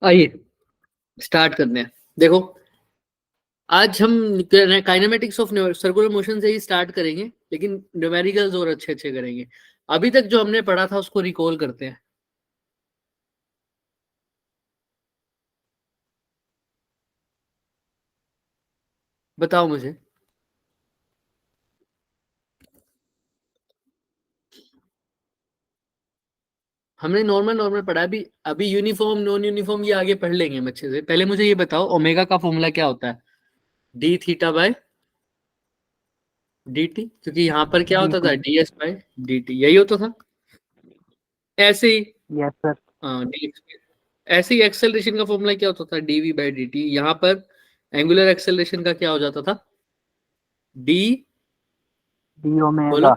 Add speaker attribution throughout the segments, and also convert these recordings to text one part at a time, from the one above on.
Speaker 1: आइए स्टार्ट करते हैं। देखो आज हम काइनेमेटिक्स ऑफ सर्कुलर मोशन से ही स्टार्ट करेंगे, लेकिन न्यूमेरिकल्स और अच्छे अच्छे करेंगे। अभी तक जो हमने पढ़ा था उसको रिकॉल करते हैं। बताओ मुझे। हमने नॉर्मल पढ़ा। अभी यूनिफॉर्म नॉन यूनिफॉर्म ये आगे पढ़ लेंगे हम अच्छे से। पहले मुझे ये बताओ ओमेगा का फॉर्मूला क्या होता है? D theta by d t, क्योंकि यहाँ पर क्या होता था d s by d t, यही होता था। ऐसे ही
Speaker 2: यस सर।
Speaker 1: हाँ ऐसे ही एक्सेलरेशन का फॉर्मूला क्या होता था? Dv by d t. यहाँ पर एंगुलर एक्सेलरेशन का क्या हो जाता था? डी बोलो,
Speaker 2: omega.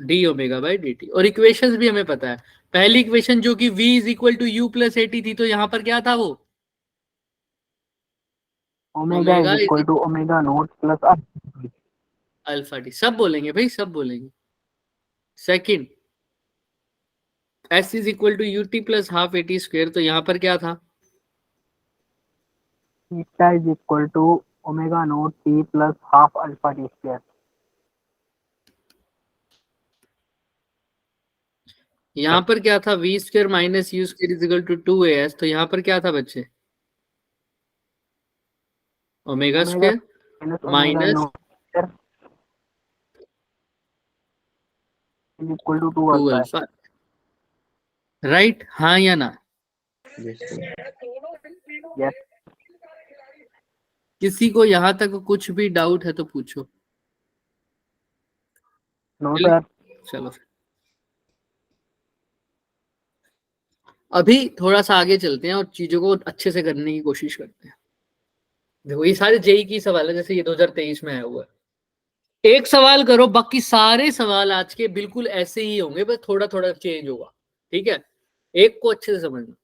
Speaker 1: D omega by d t. और इक्वेशंस भी हमें पता है। पहली इक्वेशन जो कि v is equal to u plus a t थी, तो यहाँ पर क्या था वो?
Speaker 2: Omega is equal to omega not plus
Speaker 1: alpha t. सब बोलेंगे भाई, सब बोलेंगे। Second, s is equal to u t plus half a t square, तो यहाँ पर क्या था?
Speaker 2: Theta is equal to omega not t plus half alpha t square.
Speaker 1: यहाँ पर क्या था? V square minus u square is equal to two a s, तो यहाँ पर क्या था बच्चे? Omega square minus
Speaker 2: is equal to
Speaker 1: two alpha. Right, हाँ या ना?
Speaker 2: यस।
Speaker 1: किसी को यहाँ तक कुछ भी डाउट है तो पूछो।
Speaker 2: No sir.
Speaker 1: चलो अभी थोड़ा सा आगे चलते हैं और चीजों को अच्छे से करने की कोशिश करते हैं। देखो ये सारे जेई की सवाल है, जैसे ये 2023 में आया हुआ है। एक सवाल करो, बाकी सारे सवाल आज के बिल्कुल ऐसे ही होंगे, बस थोड़ा थोड़ा चेंज होगा। ठीक है, एक को अच्छे से समझना।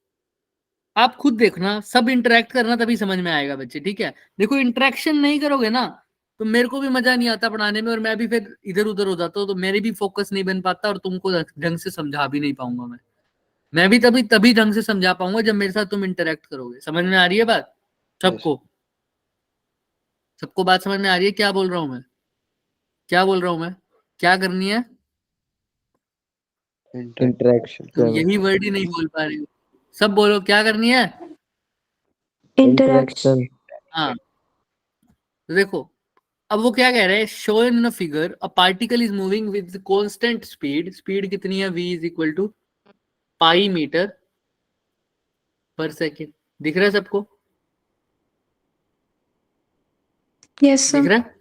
Speaker 1: आप खुद देखना, सब इंटरेक्ट करना, तभी समझ में आएगा बच्चे। ठीक है, देखो इंटरेक्शन नहीं करोगे ना तो मेरे को भी मजा नहीं आता पढ़ाने में, और मैं भी फिर इधर उधर हो जाता हूँ, तो मेरे भी फोकस नहीं बन पाता और तुमको ढंग से समझा भी नहीं पाऊंगा। मैं भी तभी तभी ढंग से समझा पाऊंगा जब मेरे साथ तुम इंटरेक्ट करोगे। समझ में आ रही है बात सबको? सबको बात समझ में आ रही है? क्या बोल रहा हूं मैं? क्या बोल रहा हूं मैं? क्या करनी है?
Speaker 3: इंटरेक्शन।
Speaker 1: तुम यही वर्ड ही नहीं बोल पा रही हो। सब बोलो, क्या करनी है?
Speaker 3: इंटरेक्शन।
Speaker 1: हाँ, तो देखो अब वो क्या कह रहे हैं, show in a figure a particle is moving with constant speed. Speed कितनी है? v is equal to pi metre पर सेकेंड। दिख रहा है सबको?
Speaker 4: यस
Speaker 1: दिख
Speaker 4: सर।
Speaker 1: रहा है?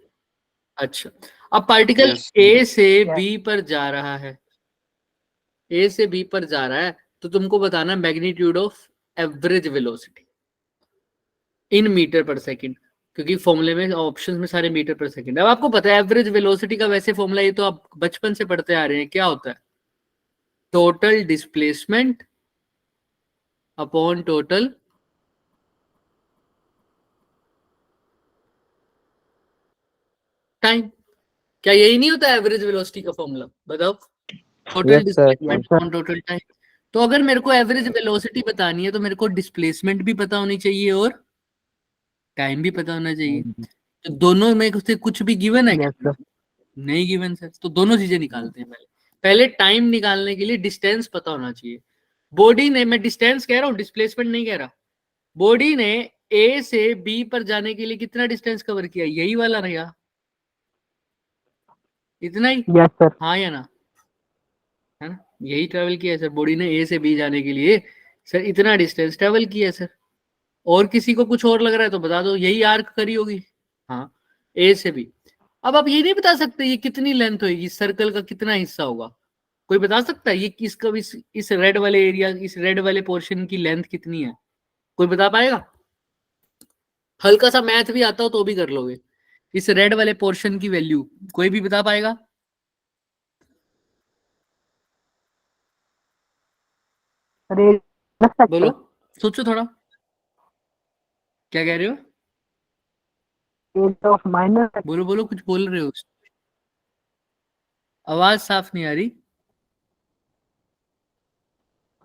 Speaker 1: अच्छा, अब पार्टिकल ए से बी पर जा रहा है। ए से बी पर जा रहा है, तो तुमको बताना magnitude of average velocity in metre पर सेकंड, क्योंकि फॉर्मूले में ऑप्शंस में सारे मीटर पर सेकंड। अब आपको पता है एवरेज वेलोसिटी का वैसे फॉर्मूला, ये तो आप बचपन से पढ़ते आ रहे हैं। क्या होता है? Total displacement upon total time. क्या यही नहीं होता एवरेज वेलोसिटी का फॉर्मूला? बताओ। Total displacement upon total time. तो अगर मेरे को एवरेज वेलोसिटी बतानी है तो मेरे को डिस्प्लेसमेंट भी पता होनी चाहिए और टाइम भी पता होना चाहिए। तो दोनों में से कुछ भी गिवन है क्या? नहीं गिवन सर। तो दोनों चीजें निकालते हैं। पहले टाइम निकालने के लिए डिस्टेंस पता होना चाहिए। बॉडी ने, मैं डिस्टेंस कह रहा हूँ, डिस्प्लेसमेंट नहीं कह रहा। बॉडी ने ए से बी पर जाने के लिए कितना डिस्टेंस कवर किया? यही वाला रहेगा, इतना ही।
Speaker 2: Yes sir.
Speaker 1: हाँ या ना? है ना? यही ट्रेवल किया है सर बॉडी ने ए से बी जाने के लिए। सर इतना डिस्टेंस ट्रेवल किया है सर। और किसी को कुछ और लग रहा है तो बता दो, यही आर्क करी होगी। हाँ, ए से बी। अब आप ये नहीं बता सकते ये कितनी लेंथ होगी, सर्कल का कितना हिस्सा होगा? कोई बता सकता है ये किसका? इस रेड वाले एरिया, इस रेड वाले पोर्शन की लेंथ कितनी है? कोई बता पाएगा? हल्का सा मैथ भी आता हो तो भी कर लोगे। इस रेड वाले पोर्शन की वैल्यू कोई भी बता पाएगा? बोलो, सोचो थोड़ा। क्या कह रहे हो?
Speaker 2: माइनस।
Speaker 1: बोलो बोलो, कुछ बोल रहे हो? आवाज साफ नहीं आ रही।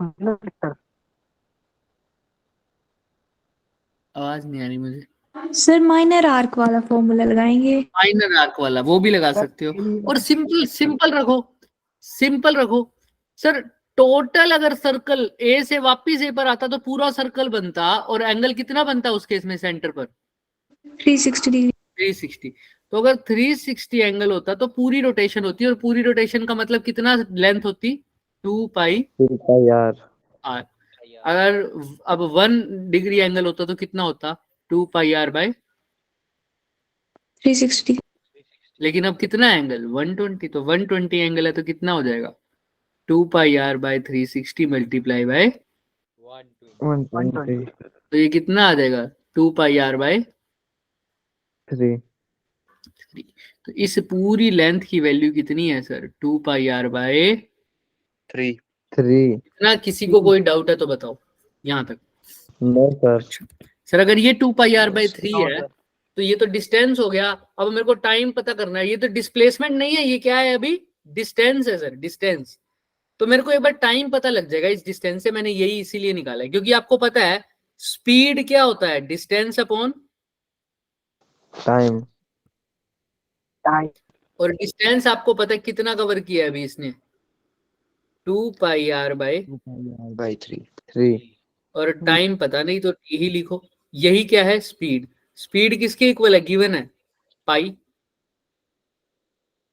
Speaker 2: वेक्टर
Speaker 1: आवाज नहीं आ रही मुझे।
Speaker 4: सर माइनर आर्क वाला फॉर्मूला लगाएंगे।
Speaker 1: माइनर आर्क वाला वो भी लगा सकते हो, और सिंपल सिंपल रखो, सिंपल रखो सर। टोटल अगर सर्कल ए से वापिस ए पर आता तो पूरा सर्कल बनता, और एंगल कितना बनता उस केस में सेंटर पर?
Speaker 4: 360 डिग्री।
Speaker 1: 360। तो अगर 360 एंगल होता तो पूरी रोटेशन होती, और पूरी रोटेशन का मतलब कितना लेंथ होती? 2 पाई
Speaker 3: यार
Speaker 1: आर। अगर अब 1 डिग्री एंगल होता तो कितना होता? 2 पाई आर बाय।
Speaker 4: 360।
Speaker 1: लेकिन अब कितना एंगल? 120, तो 120 एंगल है तो कितना हो जाएगा? 2 pi are bye 360 multiply by
Speaker 3: 120
Speaker 1: तो ये कितना आ जाएगा? 2 पाई आर बाय
Speaker 3: 3
Speaker 1: तो इस पूरी लेंथ की वैल्यू कितनी है सर? 2 pi are bye
Speaker 5: 3।
Speaker 3: 3।
Speaker 1: ना। किसी को कोई डाउट है तो बताओ यहाँ तक।
Speaker 3: No sir.
Speaker 1: सर अगर ये 2 पाई आर बाय 3
Speaker 2: No,
Speaker 1: है
Speaker 2: sir.
Speaker 1: तो ये तो डिस्टेंस हो गया। अब मेरे को टाइम पता करना है। ये तो डिस्प्लेसमेंट नहीं है, ये क्या है अभी? डिस्टेंस है सर, डिस्टेंस। तो मेरे को एक बार टाइम पता लग जाएगा इस डिस्टेंस से। मैंने यही इसीलिए निकाला है क्योंकि आपको पता है स्पीड क्या होता है? Distance upon
Speaker 3: time.
Speaker 2: Time.
Speaker 1: और डिस्टेंस आपको पता है कितना कवर किया है अभी इसने? 2 पाई आर बाय
Speaker 5: बाय 3।
Speaker 3: 3।
Speaker 1: और टाइम पता नहीं तो टी ही लिखो। यही क्या है? स्पीड। स्पीड किसके इक्वल है? गिवन है पाई।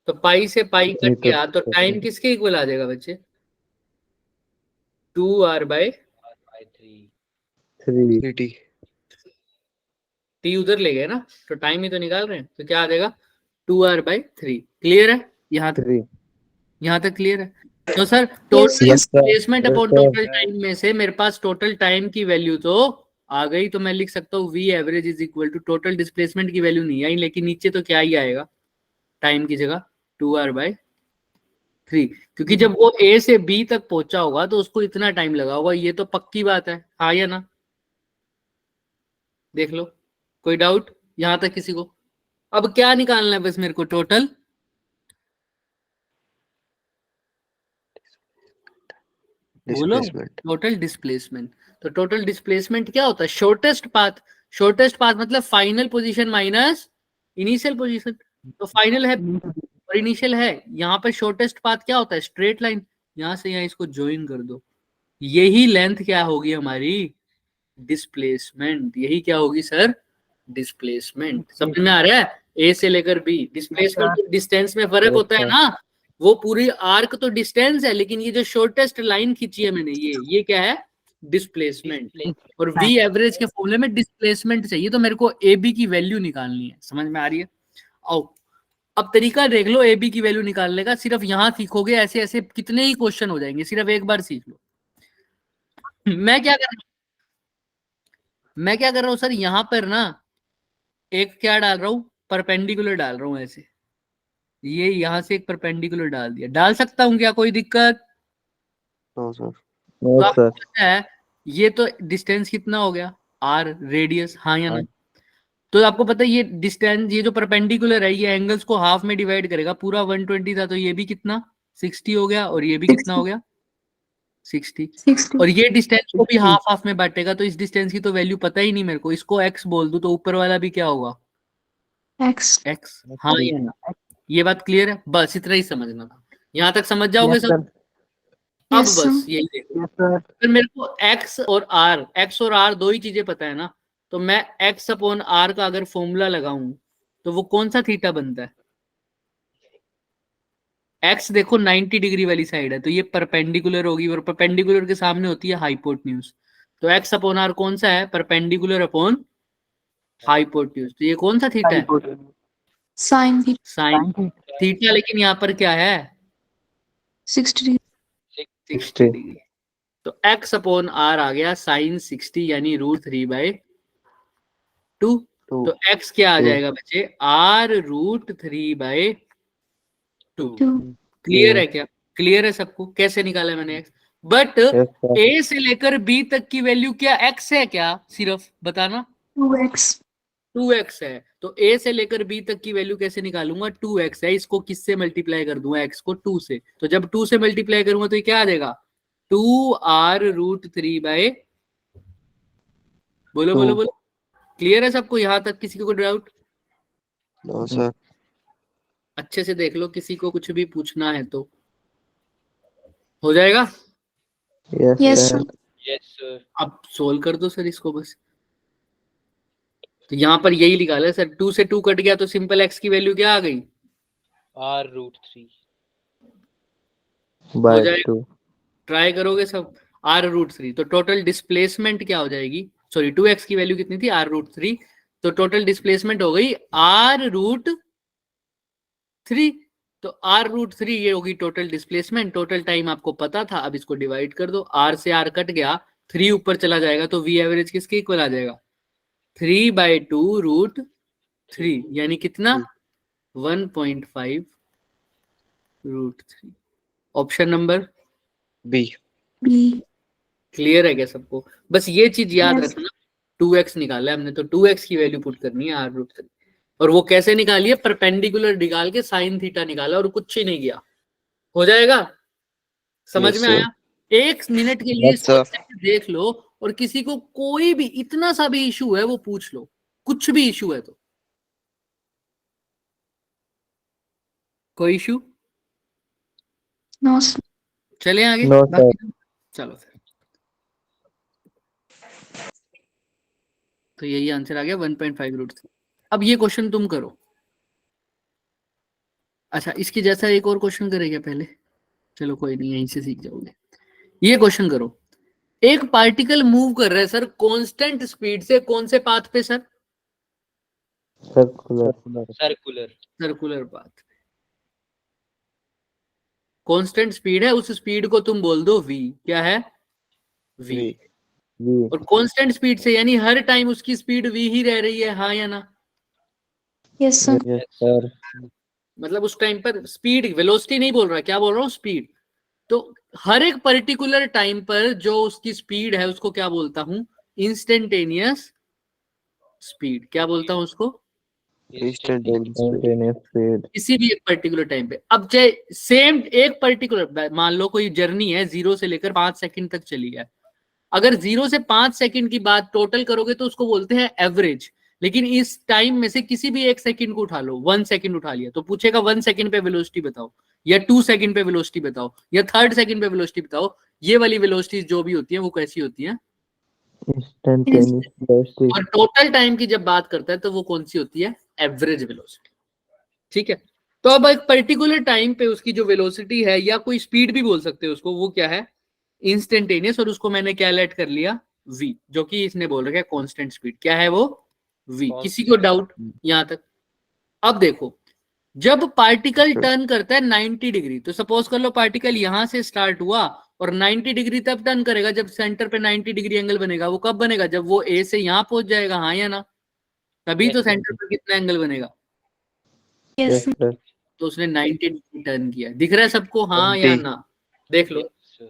Speaker 1: तो पाई से पाई कट गया तो टाइम किसके इक्वल आ जाएगा बच्चे? 2 आर बाय
Speaker 3: 3।
Speaker 5: टी।
Speaker 1: टी उधर ले गए ना, तो टाइम ही तो निकाल रहे हैं, तो क्या आ जाएगा? 2 आर बाय 3। क्लियर है यहाँ तक?
Speaker 3: 3।
Speaker 1: यहाँ तक क्लियर है? तो sir total
Speaker 5: Yes, sir.
Speaker 1: Displacement upon
Speaker 3: Yes, sir.
Speaker 1: Total time में से मेरे पास टोटल टाइम की वैल्यू तो आ गई। तो मैं लिख सकता हूँ v average is equal to, total displacement की वैल्यू नहीं आई लेकिन नीचे तो क्या ही आएगा टाइम की जगह? 2 आर बाय 3। क्योंकि जब वो ए से बी तक पहुंचा होगा तो उसको इतना टाइम लगा होगा, ये तो पक्की बात है। हाँ या ना? देख लो, कोई डाउट यहां तक किसी को? अब क्या निकालना है बस मेरे को? टोटल बोलो।
Speaker 5: डिस्प्लेसमेंट।
Speaker 1: Total displacement. तो टोटल डिस्प्लेसमेंट क्या होता है? Shortest path. शॉर्टेस्ट पाथ मतलब final position minus initial position. तो फाइनल है और इनिशियल है। यहाँ पर शॉर्टेस्ट पाथ क्या होता है? Straight line. यहां से यहाँ इसको ज्वाइन कर दो। यही लेंथ क्या होगी हमारी? डिस्प्लेसमेंट। यही क्या होगी सर? डिस्प्लेसमेंट। समझ में आ रहा है? ए से लेकर बी डिस्प्लेसमेंट और डिस्टेंस में फर्क होता है ना। वो पूरी आर्क तो डिस्टेंस है, लेकिन ये जो शॉर्टेस्ट लाइन खींची है मैंने, ये क्या है? डिस्प्लेसमेंट। और वी एवरेज के फॉर्मूले में डिस्प्लेसमेंट चाहिए, तो मेरे को ए बी की वैल्यू निकालनी है। समझ में आ रही है? आओ अब तरीका देख लो ए बी की वैल्यू निकालने का। सिर्फ यहां सीखोगे, ऐसे ऐसे कितने ही क्वेश्चन हो जाएंगे, सिर्फ एक बार सीख लो। मैं क्या कर रहा हूं सर? यहां पर ना एक क्या डाल रहा हूं? परपेंडिकुलर डाल रहा हूं ऐसे। ये यहां से एक परपेंडिकुलर डाल दिया। डाल सकता हूं क्या? कोई दिक्कत?
Speaker 5: No sir.
Speaker 1: तो
Speaker 3: नो
Speaker 1: आपको
Speaker 3: सर।
Speaker 1: पता है ये तो डिस्टेंस कितना हो गया? R radius. हाँ या ना? तो आपको पता है ये डिस्टेंस, ये जो परपेंडिकुलर है ये एंगल्स को हाफ में डिवाइड करेगा। पूरा 120 था तो ये भी कितना? 60 हो गया, और ये भी कितना हो गया? 60।
Speaker 4: 60।
Speaker 1: और ये डिस्टेंस को भी हाफ हाफ में बांटेगा, तो इस डिस्टेंस की तो वैल्यू पता ही नहीं मेरे को। इसको x बोल दूं तो ऊपर वाला भी क्या होगा?
Speaker 4: X।
Speaker 1: x। हाँ या ना? ये बात क्लियर है? बस इतना ही समझना था। यहां तक समझ जाओगे
Speaker 2: Yes,
Speaker 1: सब?
Speaker 2: sir.
Speaker 1: अब
Speaker 4: Yes,
Speaker 1: बस
Speaker 4: sir.
Speaker 1: यही देखो।
Speaker 2: Yes, sir.
Speaker 1: फिर मेरे को x और r दो ही चीजें पता है ना। तो मैं x अपॉन r का अगर फॉर्मूला लगाऊं तो वो कौन सा थीटा बनता है? x देखो 90 डिग्री वाली साइड है तो ये परपेंडिकुलर होगी, और परपेंडिकुलर के सामने होती है हाइपोटेन्यूज। तो x अपॉन r कौन सा है? Perpendicular upon hypotenuse. तो ये कौन सा थीटा है?
Speaker 4: Sin theta.
Speaker 1: Sine theta. लेकिन यहाँ पर क्या है?
Speaker 4: 60 डिग्री।
Speaker 1: 60 डिग्री। तो x अपॉन r आ गया साइन 60 यानी √3/2। तो x क्या आ जाएगा बच्चे? r√3/2।
Speaker 4: 2।
Speaker 1: क्लियर है क्या? क्लियर है सबको? कैसे निकाला मैंने x? बट a से लेकर b तक की वैल्यू क्या x है क्या? सिर्फ बताना।
Speaker 4: 2x।
Speaker 1: 2x है, तो a से लेकर b तक की वैल्यू कैसे निकालूंगा? 2x है, इसको किससे मल्टीप्लाई कर दूंगा? x को 2 से, तो जब 2 से मल्टीप्लाई करूंगा तो ये क्या आ जाएगा? 2r√3 बोलो
Speaker 3: Two.
Speaker 1: बोलो बोलो। क्लियर है सबको यहां तक? किसी को कोई डाउट?
Speaker 5: No, sir.
Speaker 1: अच्छे से देख लो, किसी को कुछ भी पूछना है तो हो जाएगा।
Speaker 3: Yes,
Speaker 4: Yes,
Speaker 3: sir.
Speaker 4: sir.
Speaker 6: Yes, sir.
Speaker 1: अब सोल्व कर दो सर इसको बस। तो यहाँ पर यही निकाला सर, 2 से 2 कट गया तो सिंपल x की वैल्यू क्या आ गई?
Speaker 6: R√3.
Speaker 3: By
Speaker 1: जाएगा।
Speaker 3: 2.
Speaker 1: ट्राई करोगे सब? r√3, तो टोटल डिस्प्लेसमेंट क्या हो जाएगी? सॉरी, 2x की वैल्यू कितनी थी? r√3, तो टोटल डिस्प्लेसमेंट हो गई r√3, तो r√3 ये होगी टोटल डिस्प्लेसमेंट। टोटल टाइम आपको पता था, अब इसको डिवाइड कर दो, r से r कट गया, 3 ऊपर चला जाएगा तो v एवरेज किसके इक्वल आ जाएगा? 3/2√3, यानी कितना? 1.5√3। Option number
Speaker 5: B.
Speaker 4: B.
Speaker 1: Clear है क्या सबको? बस ये चीज याद
Speaker 4: Yes.
Speaker 1: रखना, 2x निकाला है हमने, तो 2x की वैल्यू पुट करनी है r√3। और वो कैसे निकाली है? परपेंडिकुलर निकाल के साइन थीटा निकाला और कुछ ही नहीं किया। हो जाएगा? समझ
Speaker 5: Yes,
Speaker 1: में
Speaker 5: sir.
Speaker 1: आया? 1 मिनट के लिए
Speaker 5: Yes, sir.
Speaker 1: इसको देख लो, और किसी को कोई भी इतना सा भी इशू है वो पूछ लो, कुछ भी इशू है तो। कोई इशू?
Speaker 4: No, sir.
Speaker 1: चले आगे।
Speaker 3: No, sir.
Speaker 1: बाकी चलो फिर, तो यही आंसर आ गया 1.5√3। अब ये क्वेश्चन तुम करो। अच्छा, इसकी जैसा एक और क्वेश्चन करेगा पहले? चलो कोई नहीं, यहीं से सीख जाओगे। ये क्वेश्चन करो, एक पार्टिकल मूव कर रहा है सर कांस्टेंट स्पीड से, कौन से पाथ पे sir?
Speaker 3: Circular.
Speaker 6: Circular.
Speaker 1: Circular path. Constant speed है, उस स्पीड को तुम बोल दो v। क्या है? v।
Speaker 5: V.
Speaker 3: V.
Speaker 1: और कांस्टेंट स्पीड से यानी हर टाइम उसकी स्पीड v ही रह रही है, हाँ या ना?
Speaker 4: Yes, sir.
Speaker 3: Yes, sir.
Speaker 1: मतलब उस टाइम पर स्पीड, वेलोसिटी नहीं बोल रहा, क्या बोल रहा हूँ? स्पीड। तो हर एक पर्टिकुलर टाइम पर जो उसकी स्पीड है उसको क्या बोलता हूं? Instantaneous speed. क्या बोलता हूं उसको?
Speaker 5: Instantaneous speed.
Speaker 3: Instantaneous speed.
Speaker 1: किसी भी एक पर्टिकुलर टाइम पे। अब चाहे सेम एक पर्टिकुलर, मान लो कोई जर्नी है 0 से लेकर 5 सेकंड तक चली है, अगर 0 से 5 सेकंड की बात टोटल करोगे तो उसको बोलते हैं एवरेज। लेकिन इस टाइम में से किसी भी एक सेकंड को उठा लो, 1 सेकंड उठा लिया, तो पूछेगा 1 सेकंड पे वेलोसिटी बताओ, या 2 सेकंड पे वेलोसिटी बताओ, या 3rd सेकंड पे वेलोसिटी बताओ। ये वाली वेलोसिटी जो भी होती है वो कैसी होती है?
Speaker 3: Instantaneous velocity.
Speaker 1: और टोटल टाइम की जब बात करता है तो वो कौन सी होती है? Average velocity. ठीक है, तो अब एक पर्टिकुलर टाइम पे उसकी जो वेलोसिटी है, या कोई स्पीड भी बोल सकते हो उसको, वो क्या है? इंस्टेंटेनियस। और उसको मैंने क्या लेट कर लिया? v, जो कि इसने बोल रखा है कांस्टेंट स्पीड। क्या है वो? v। किसी को डाउट यहां तक? अब देखो, जब पार्टिकल टर्न करता है 90 डिग्री, तो सपोज कर लो पार्टिकल यहां से स्टार्ट हुआ और 90 डिग्री तब टर्न करेगा जब सेंटर पे 90 डिग्री एंगल बनेगा। वो कब बनेगा? जब वो ए से यहां पहुंच जाएगा, हाँ या ना? तभी तो सेंटर पे कितना एंगल बनेगा?
Speaker 4: Yes,
Speaker 3: Yes,
Speaker 4: sir.
Speaker 3: sir.
Speaker 1: तो उसने 90 डिग्री टर्न किया। दिख रहा है सबको, हाँ या
Speaker 5: D.
Speaker 1: ना? देख लो,
Speaker 5: Yes,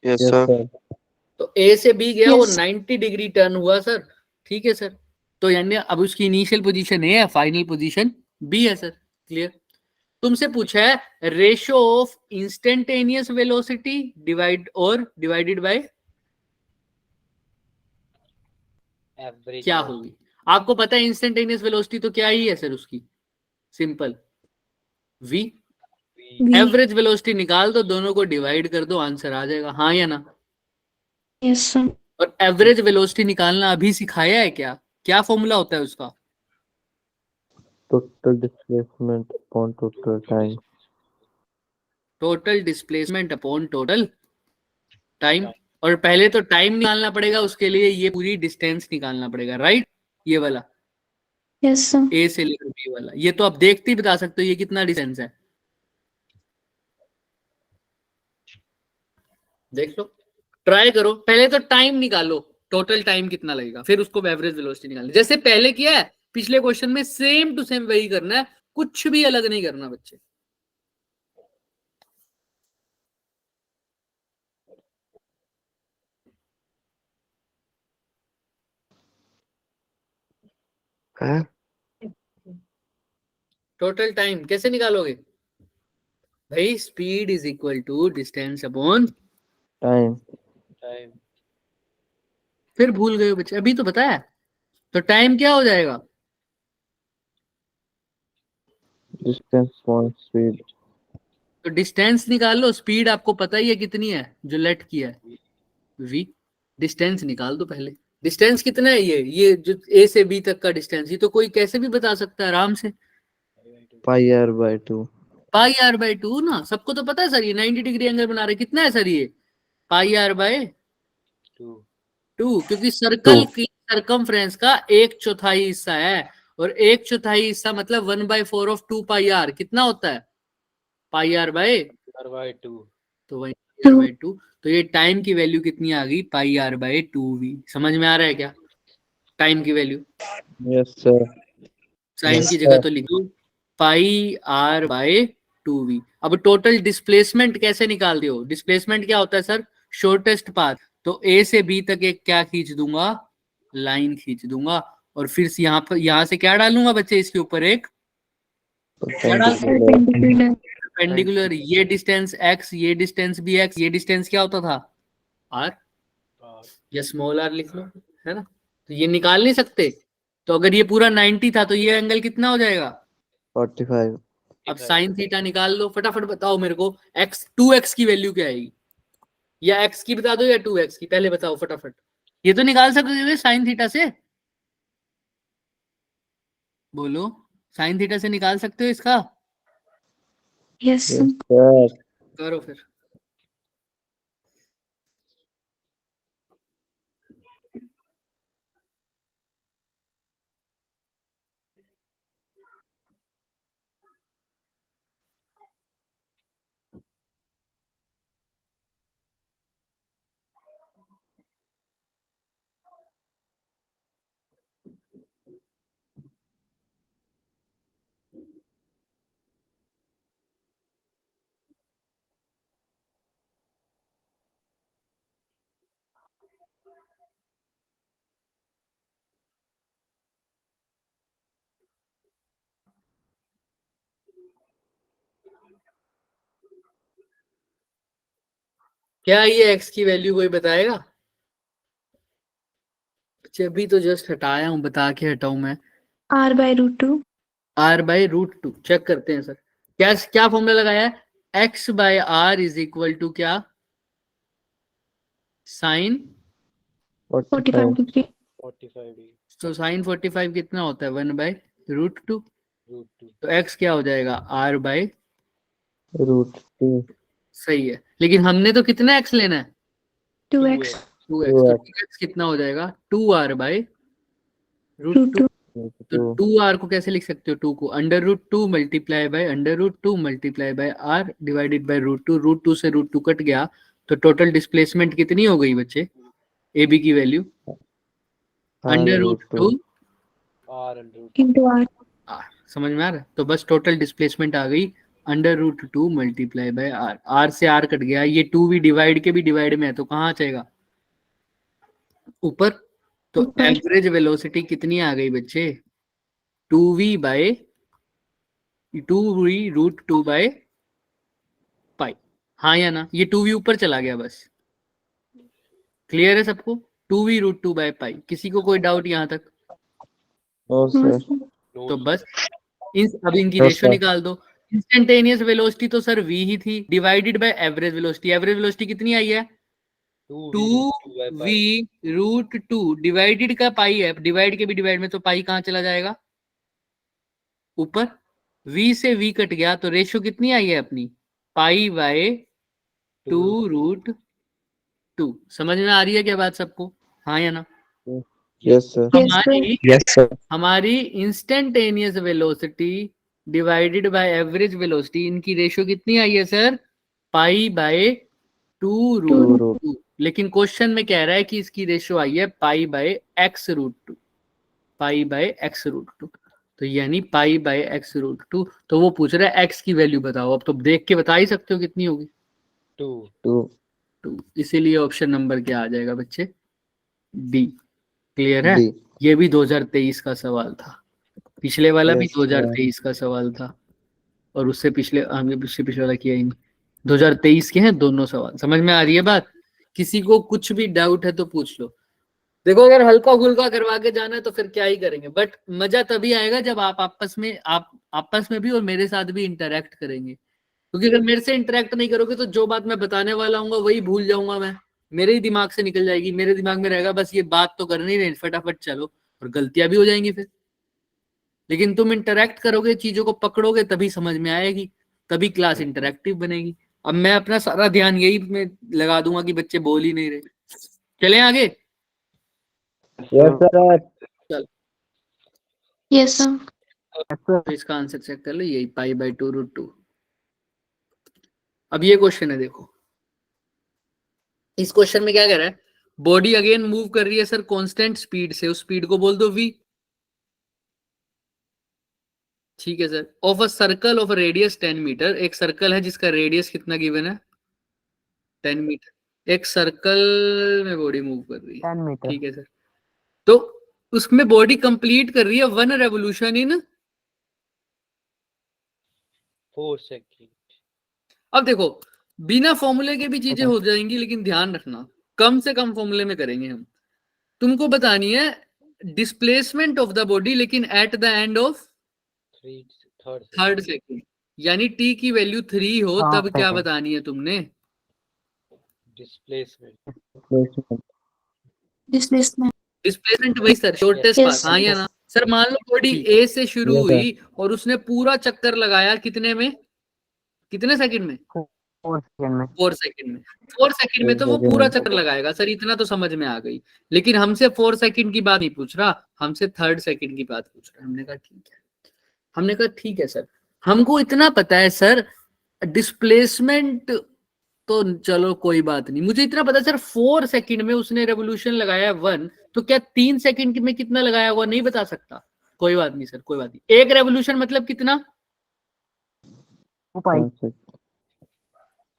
Speaker 3: Yes,
Speaker 5: sir.
Speaker 3: sir.
Speaker 1: तो ए से बी गया, वो
Speaker 4: Yes.
Speaker 1: 90 डिग्री टर्न हुआ सर। ठीक है सर, तो यानी अब उसकी इनिशियल पोजीशन ए है, फाइनल पोजीशन बी है सर। क्लियर? तुमसे पूछा है ratio of instantaneous velocity divided by
Speaker 6: Average.
Speaker 1: क्या होगी? आपको पता है इंस्टेंटेनियस वेलोसिटी तो क्या ही है सर उसकी? Simple v।
Speaker 4: V.
Speaker 1: Average velocity निकाल दो, दोनों को डिवाइड कर दो, आंसर आ जाएगा, हाँ या ना?
Speaker 4: Yes, sir.
Speaker 1: और एवरेज वेलोसिटी निकालना अभी सिखाया है क्या? क्या फॉर्मूला होता है उसका?
Speaker 3: Total displacement upon total time.
Speaker 1: Total displacement upon total time. और पहले तो टाइम निकालना पड़ेगा, उसके लिए ये पूरी डिस्टेंस निकालना पड़ेगा, राइट? ये वाला
Speaker 4: Yes, sir.
Speaker 1: ए से लेकर बी वाला, ये तो आप देखते ही बता सकते हो ये कितना डिस्टेंस है। देख लो, ट्राई करो, पहले तो टाइम निकालो, टोटल टाइम कितना लगेगा, फिर उसको एवरेज वेलोसिटी निकालना, जैसे पहले किया है पिछले क्वेश्चन में, सेम टू सेम वही करना है, कुछ भी अलग नहीं करना बच्चे।
Speaker 5: Huh?
Speaker 1: टोटल टाइम कैसे निकालोगे भाई? Speed is equal to distance upon,
Speaker 3: Time.
Speaker 6: Time.
Speaker 1: फिर भूल गए हो बच्चे, अभी तो बताया। तो टाइम क्या हो जाएगा?
Speaker 3: Distance point speed.
Speaker 1: तो डिस्टेंस निकाल लो, स्पीड आपको पता ही है कितनी है जो लेट किया है, v। डिस्टेंस निकाल दो पहले। डिस्टेंस कितना है? ये जो a से b तक का डिस्टेंस, ये तो कोई कैसे भी बता सकता है आराम से।
Speaker 3: Pi r by 2.
Speaker 1: Pi are by 2 ना, सबको तो पता है सर। ये 90 डिग्री एंगल बना रहे, कितना है सर ये? पाई आर बाय
Speaker 6: 2.
Speaker 1: 2, क्योंकि सर्कल की सरकमफ्रेंस का 1/4 हिस्सा है, और 1/4 हिस्सा मतलब 1/4 ऑफ 2 पाई आर कितना होता है? पाई आर बाय,
Speaker 6: R by 2.
Speaker 1: तो वही पाई आर बाय 2। तो ये टाइम की वैल्यू कितनी आ गई? Pi are by 2v। समझ में आ रहा है क्या टाइम की value?
Speaker 3: Yes, sir.
Speaker 1: Sine
Speaker 3: Yes,
Speaker 1: की जगह
Speaker 3: sir.
Speaker 1: तो लिखो पाई आर बाय 2v। अब टोटल डिस्प्लेसमेंट कैसे निकाल दियो? डिस्प्लेसमेंट क्या होता है सर? Shortest path. तो ए से बी तक एक क्या खींच दूंगा? लाइन खींच दूंगा, और फिर से यहाँ से क्या डालूंगा बच्चे? इसके ऊपर एक
Speaker 3: Perpendicular.
Speaker 1: परपेंडिकुलर। ये डिस्टेंस x, ये डिस्टेंस भी x, ये डिस्टेंस क्या होता था? r,
Speaker 6: R.
Speaker 1: या स्मॉल r लिख लो, है ना? तो ये निकाल नहीं सकते। तो अगर ये पूरा 90 था तो ये एंगल कितना हो जाएगा?
Speaker 3: 45.
Speaker 1: अब साइन थीटा निकाल लो, फटाफट बताओ मेरे को। x 2x की वैल्यू क्या आएगी? या x की बता दो या 2x की, पहले बताओ फटाफट। ये तो निकाल सकते हो साइन थीटा से, बोलो। साइन थीटा से निकाल सकते हो इसका?
Speaker 4: Yes, sir.
Speaker 3: Yes, sir.
Speaker 1: करो फिर। क्या ये x की वैल्यू कोई बताएगा? अच्छा, अभी तो जस्ट हटाया हूं, बता के हटाऊं मैं।
Speaker 4: R by root 2.
Speaker 1: r by root 2 check करते हैं सर। क्या क्या फॉर्मूला लगाया है? x by are is equal to क्या? Sine,
Speaker 4: 45 degree.
Speaker 6: 45 degree.
Speaker 1: तो साइन 45 कितना होता है? 1 बाय रूट 2।
Speaker 6: Root 2.
Speaker 1: तो x क्या हो जाएगा? r by,
Speaker 3: Root 2.
Speaker 1: सही है, लेकिन हमने तो कितना x लेना है?
Speaker 4: 2x.
Speaker 1: 2x। तो 2x कितना हो जाएगा? 2r by root
Speaker 4: Root
Speaker 1: 2।
Speaker 4: 2.
Speaker 1: तो 2r को कैसे लिख सकते हो? 2 को under root 2 multiply by under root 2 multiply by r divided by root 2। Root 2 से रूट 2 कट गया, तो टोटल डिस्प्लेसमेंट कितनी हो गई बच्चे? ए बी की value under root 2
Speaker 6: R and root.
Speaker 4: Into R.
Speaker 1: समझ में आ रहा है? तो बस टोटल डिस्प्लेसमेंट आ गई under root 2 multiply by r. R से आर कट गया, ये 2 भी डिवाइड के भी डिवाइड में है, तो कहाँ जाएगा? ऊपर। तो
Speaker 4: ऊपर।
Speaker 1: एवरेज वेलोसिटी कितनी आ गई बच्चे? 2v bye 2v root 2 by pi. हाँ या ना? ये 2v ऊपर चला गया बस। क्लियर है सबको? 2v root 2 by pi. किसी को कोई डाउट यहाँ तक?
Speaker 3: No, sir.
Speaker 6: No,
Speaker 1: तो
Speaker 6: sir.
Speaker 1: बस अब इनकी
Speaker 3: Yes,
Speaker 1: रेशियो
Speaker 3: sir.
Speaker 1: निकाल दो। इंस्टेंटेनियस वेलोसिटी तो सर v ही थी, divided by average velocity. Average velocity कितनी आई है? 2v रूट 2 डिवाइडेड का पाई है, डिवाइड के भी डिवाइड में, तो पाई कहाँ चला जाएगा? ऊपर। v से v कट गया, तो रेशियो कितनी आई है अपनी? Pi by 2 root 2। समझ में आ रही है क्या बात सबको? हाँ या ना?
Speaker 3: Yes, sir.
Speaker 4: Yes, sir.
Speaker 1: हमारी
Speaker 3: Yes, sir.
Speaker 1: हमारी instantaneous velocity divided by average velocity, इनकी रेशियो कितनी आई है सर? Pi by 2 root 2। लेकिन क्वेश्चन में कह रहा है कि इसकी रेशियो आई है pi by x root 2। Pi by x root 2, तो यानी पाई बाय x रूट 2। तो वो पूछ रहा है x की वैल्यू बताओ। अब तो देख के बता ही सकते हो कितनी होगी?
Speaker 6: 2.
Speaker 1: 2। इसीलिए ऑप्शन नंबर क्या आ जाएगा बच्चे? डी। क्लियर है?
Speaker 3: D.
Speaker 1: ये भी 2023 का सवाल था। पिछले वाला भी
Speaker 3: Yes,
Speaker 1: 2023 का सवाल था, और उससे पिछले हमने पिछले पिछले वाला किया ही नहीं। 2023 के हैं दोनों सवाल। समझ में आ रही है बात? किसी को कुछ भी डाउट है तो पूछ लो। देखो अगर हल्का फुल्का करवा के जाना है तो फिर क्या ही करेंगे, बट मजा तभी आएगा जब आप आपस में भी और मेरे साथ भी इंटरेक्ट करेंगे। क्योंकि अगर मेरे से इंटरेक्ट नहीं करोगे तो जो बात मैं बताने वाला हूँ वही भूल जाऊंगा मैं, मेरे ही दिमाग से निकल जाएगी, मेरे दिमाग में रहेगा बस ये बात तो करनी नहीं, फटाफट चलो, और गलतियां भी हो जाएंगी फिर। लेकिन तुम इंटरेक्ट करोगे, चीजों को पकड़ोगे, तभी समझ में आएगी, तभी क्लास इंटरेक्टिव बनेगी। अब मैं अपना सारा ध्यान यही में लगा दूंगा कि बच्चे बोल ही नहीं रहे। चलें आगे।
Speaker 3: yes, sir.
Speaker 1: चल
Speaker 4: Yes, sir.
Speaker 2: Yes, sir.
Speaker 1: तो इसका आंसर चेक कर लो, यही π/2√2। अब ये क्वेश्चन है, देखो इस क्वेश्चन में क्या कह रहा है, बॉडी अगेन मूव कर रही है सर कांस्टेंट स्पीड से, उस स्पीड को बोल दो v। ठीक है sir. Of a circle of radius 10 metre, एक सर्कल है जिसका रेडियस कितना गिवन है, 10 मीटर। एक सर्कल में बॉडी मूव कर रही है,
Speaker 2: 10 meter.
Speaker 1: ठीक है सर। तो उसमें बॉडी कंप्लीट कर रही है 1 रेवोल्यूशन इन।
Speaker 6: 4 seconds.
Speaker 1: अब देखो बिना फॉर्मूले के भी चीजें हो जाएंगी, लेकिन ध्यान रखना कम से कम फॉर्मूले में करेंगे हम। तुमको बतानी है डिस्प्लेसमेंट ऑफ द बॉडी, लेकिन at the end of
Speaker 6: 3rd
Speaker 1: third
Speaker 6: second.
Speaker 1: Second, यानी टी की वैल्यू 3 हो
Speaker 2: हाँ,
Speaker 1: तब क्या
Speaker 2: second.
Speaker 1: बतानी है तुमने।
Speaker 6: Displacement.
Speaker 3: Placement.
Speaker 4: Displacement.
Speaker 1: डिस्प्लेसमेंट वही सर, शॉर्टेस्ट
Speaker 4: Yes,
Speaker 1: पाथ। हाँ या
Speaker 6: yes.
Speaker 1: ना सर? मान लो बॉडी
Speaker 6: ठीक
Speaker 1: ए से शुरू
Speaker 3: Yes, sir.
Speaker 1: हुई और उसने पूरा चक्कर लगाया कितने में, कितने सेकंड में?
Speaker 2: 4 second में.
Speaker 1: 4 सेकंड में। 4 सेकंड में तो वो
Speaker 3: 4
Speaker 1: पूरा
Speaker 3: second.
Speaker 1: चक्कर लगाएगा सर, इतना तो समझ में आ गई। लेकिन हमसे 4 सेकंड की बात नहीं पूछ रहा, हमसे थर्ड सेकंड की बात पूछ रहा है। हमने कहा ठीक है, हमने कहा ठीक है सर, हमको इतना पता है सर डिस्प्लेसमेंट तो चलो कोई बात नहीं, मुझे इतना पता है सर 4 सेकंड में उसने रेवोल्यूशन लगाया 1, तो क्या 3 सेकंड में कितना लगाया हुआ नहीं बता सकता? कोई बात नहीं सर, कोई बात नहीं। एक रेवोल्यूशन मतलब कितना?
Speaker 2: 2 pi.
Speaker 3: 5 second.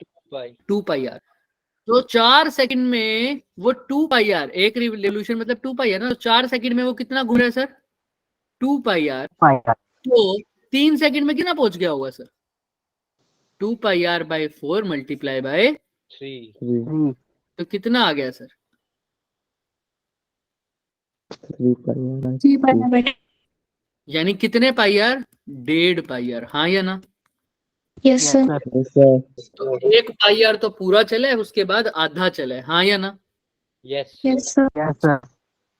Speaker 6: 2 pi.
Speaker 1: 2 pi r. तो 4 सेकंड में वो 2 पाई आर, एक रेवोल्यूशन मतलब 2 पाई आर ना, तो 4 सेकंड में वो कितना घूम रहा है sir? 2 pi r.
Speaker 2: pi r.
Speaker 1: तो 3 सेकंड में कितना पहुंच गया होगा sir? 2 pi are by 4 multiply by
Speaker 6: 3.
Speaker 3: 3.
Speaker 2: 3.
Speaker 1: तो कितना आ गया sir?
Speaker 3: 3 pi r.
Speaker 4: 3 pi by 2.
Speaker 1: यानी कितने पाई आर? 1.5 pi are. हाँ या ना?
Speaker 4: Yes,
Speaker 2: Yes,
Speaker 4: sir.
Speaker 2: sir.
Speaker 3: Yes, sir.
Speaker 1: तो 1 पाई आर तो पूरा चले, उसके बाद आधा चले। हाँ या ना?
Speaker 6: Yes.
Speaker 4: Yes, sir.
Speaker 2: Yes, sir.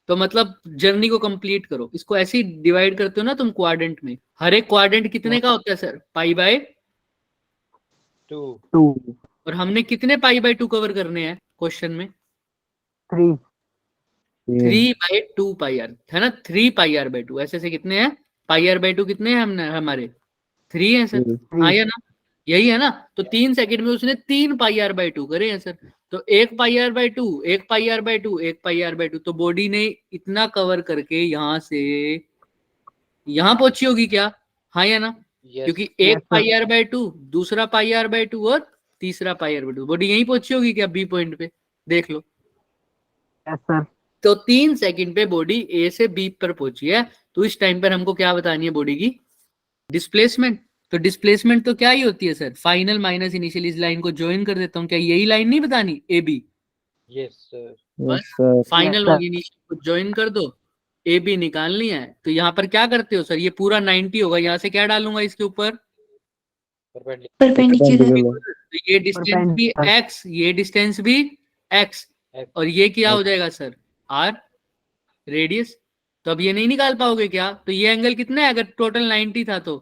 Speaker 1: तो मतलब जर्नी को कंप्लीट करो, इसको ऐसे ही डिवाइड करते हो ना तुम क्वाड्रेंट में। हर एक क्वाड्रेंट कितने का होता है सर? Pi by
Speaker 6: 2.
Speaker 2: 2.
Speaker 1: और हमने कितने पाई बाय 2 कवर करने हैं क्वेश्चन में?
Speaker 2: 3.
Speaker 1: 3 बाय 2 पाई आर है ना, 3 पाई आर बाय 2। ऐसे से कितने हैं पाई आर बाय 2? कितने हैं हमने हमारे? 3 है सर।
Speaker 2: 3.
Speaker 1: हाँ या ना? यही है ना? तो 3 सेकंड में उसने 3 पाई आर बाय 2 करे हैं सर। तो 1 pi are by 2, 1 pi are by 2, 1 pi are by 2, तो बॉडी ने इतना कवर करके यहां से यहां पहुंची होगी क्या? हाँ या ना?
Speaker 6: Yes.
Speaker 1: क्योंकि
Speaker 2: Yes,
Speaker 1: एक
Speaker 2: sir.
Speaker 1: पाई आर बाय 2, दूसरा पाई आर बाय 2 और तीसरा पाई आर बाय 2, बॉडी यहीं पहुंची होगी क्या? बी पॉइंट पे देख लो।
Speaker 2: Yes, sir.
Speaker 1: तो 3 सेकंड पे बॉडी ए से बी पर पहुंची है, तो इस टाइम पर हमको क्या बतानी है? बॉडी की डिस्प्लेसमेंट। तो डिस्प्लेसमेंट तो क्या ही होती है सर? Final minus initial. इस लाइन को ज्वाइन कर देता हूं, क्या यही लाइन नहीं बतानी? A B.
Speaker 6: Yes, sir.
Speaker 3: Yes, sir.
Speaker 1: Final
Speaker 2: sir.
Speaker 1: और इनिशियल को ज्वाइन कर दो, ए बी निकालनी है। तो यहाँ पर क्या करते हो सर? ये पूरा 90 होगा, यहाँ से क्या डालूंगा इसके ऊपर?
Speaker 6: Perpendicular.
Speaker 4: Perpendicular.
Speaker 3: Perpendicular.
Speaker 1: तो ये डिस्टेंस भी
Speaker 2: Perpendicular.
Speaker 1: x, ये डिस्टेंस भी x,
Speaker 6: X.
Speaker 1: और ये क्या हो जाएगा सर? r radius. तो अब ये नहीं निकाल पाओगे क्या? तो ये एंगल कितना है अगर टोटल 90 था तो?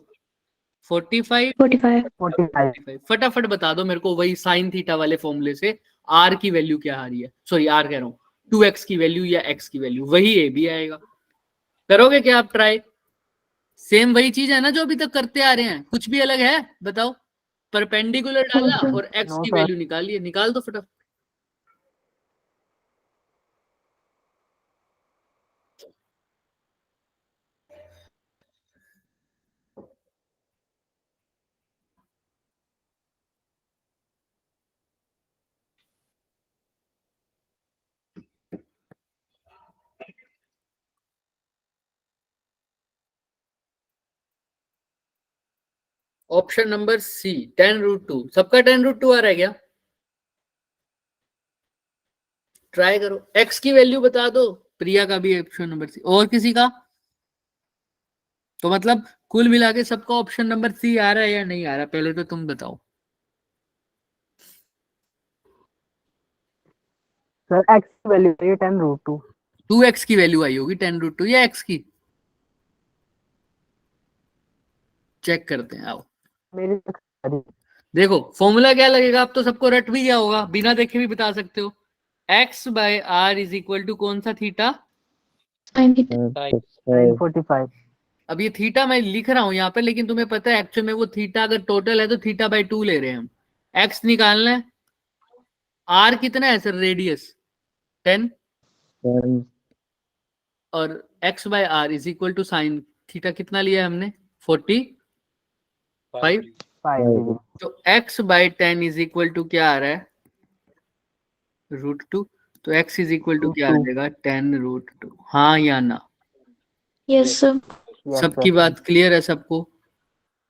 Speaker 1: 45।
Speaker 4: 45.
Speaker 2: 45.
Speaker 1: फटाफट बता दो मेरे को वही साइन थीटा वाले फॉर्मूले से आर की वैल्यू क्या आ रही है, सॉरी आर कह रहा हूँ, 2x की वैल्यू या x की वैल्यू, वही ए भी आएगा। करोगे क्या आप ट्राई? सेम वही चीज है ना जो अभी तक करते आ रहे हैं, कुछ भी अलग है बताओ? परपेंडिकुलर डाला
Speaker 4: sir.
Speaker 1: और x
Speaker 2: No,
Speaker 1: की
Speaker 2: sir.
Speaker 1: वैल्यू निकालिए, निकाल दो फटाफट। Option number C 10√2। सबका 10√2 आ रहा है क्या? ट्राई करो, x की वैल्यू बता दो। प्रिया का भी ऑप्शन नंबर सी, और किसी का? तो मतलब कुल मिला के सबका ऑप्शन नंबर सी आ रहा है या नहीं आ रहा, पहले तो तुम बताओ।
Speaker 2: सर एक्स की वैल्यू है 10√2।
Speaker 1: 2x की वैल्यू आई होगी 10√2 या x की? चेक करते हैं, आओ
Speaker 2: मेरी
Speaker 1: देखो फॉर्मूला क्या लगेगा। अब तो सबको रट भी गया होगा, बिना देखे भी बता सकते हो। x by are is equal to कौन सा थीटा?
Speaker 4: Sin theta.
Speaker 3: Sin
Speaker 2: 945।
Speaker 1: अब ये थीटा मैं लिख रहा हूं यहाँ पे, लेकिन तुम्हें पता है एक्चुअल में वो थीटा अगर टोटल है तो थीटा बाय 2 ले रहे हैं हम। x निकालना है, r कितना है सर रेडियस? 10,
Speaker 3: Sin
Speaker 1: और x by are is equal to sine theta कितना लिया है हमने? 45।
Speaker 6: 5
Speaker 2: 5
Speaker 1: तो x by 10 is equal to क्या आ रहा है? √2। तो x इज इक्वल टू क्या आ
Speaker 2: √2।
Speaker 1: जाएगा? 10√2। हाँ या ना?
Speaker 4: Yes, sir.
Speaker 1: सबकी बात क्लियर है सबको?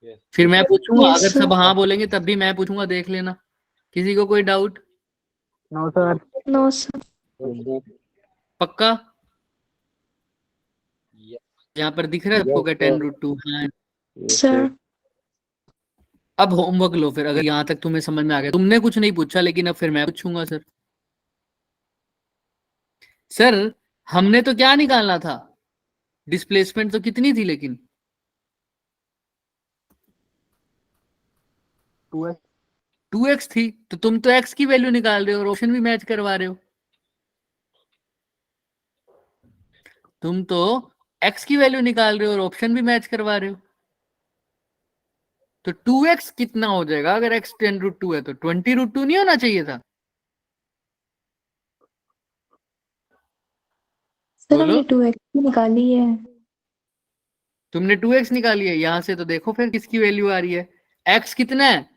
Speaker 6: yes
Speaker 1: फिर मैं पूछूंगा,
Speaker 4: Yes,
Speaker 1: अगर
Speaker 4: sir.
Speaker 1: सब हाँ बोलेंगे तब भी मैं पूछूंगा, देख लेना। किसी को कोई doubt?
Speaker 2: No sir.
Speaker 4: No, sir.
Speaker 1: पक्का?
Speaker 6: yes
Speaker 1: यहाँ पर दिख रहा है आपको क्या 10√2? हाँ।
Speaker 4: Sir.
Speaker 1: अब होमवर्क लो फिर, अगर यहाँ तक तुम्हें समझ में आ गया। तुमने कुछ नहीं पूछा, लेकिन अब फिर मैं पूछूंगा। सर हमने तो क्या निकालना था? डिस्प्लेसमेंट तो कितनी थी लेकिन?
Speaker 2: 2x
Speaker 1: 2x थी। तो तुम तो x की वैल्यू निकाल रहे हो और ऑप्शन भी मैच करवा रहे हो। तुम तो x की वैल्यू निकाल रहे हो और ऑप्शन भी मैच करवा रहे हो। तो 2x कितना हो जाएगा? अगर x 10√2 है तो 20√2 नहीं होना चाहिए था?
Speaker 4: सर
Speaker 1: बोलो।
Speaker 4: हमने 2x निकाली है।
Speaker 1: तुमने 2x निकाली है, यहां से तो देखो फिर किसकी वैल्यू आ रही है। x कितना है?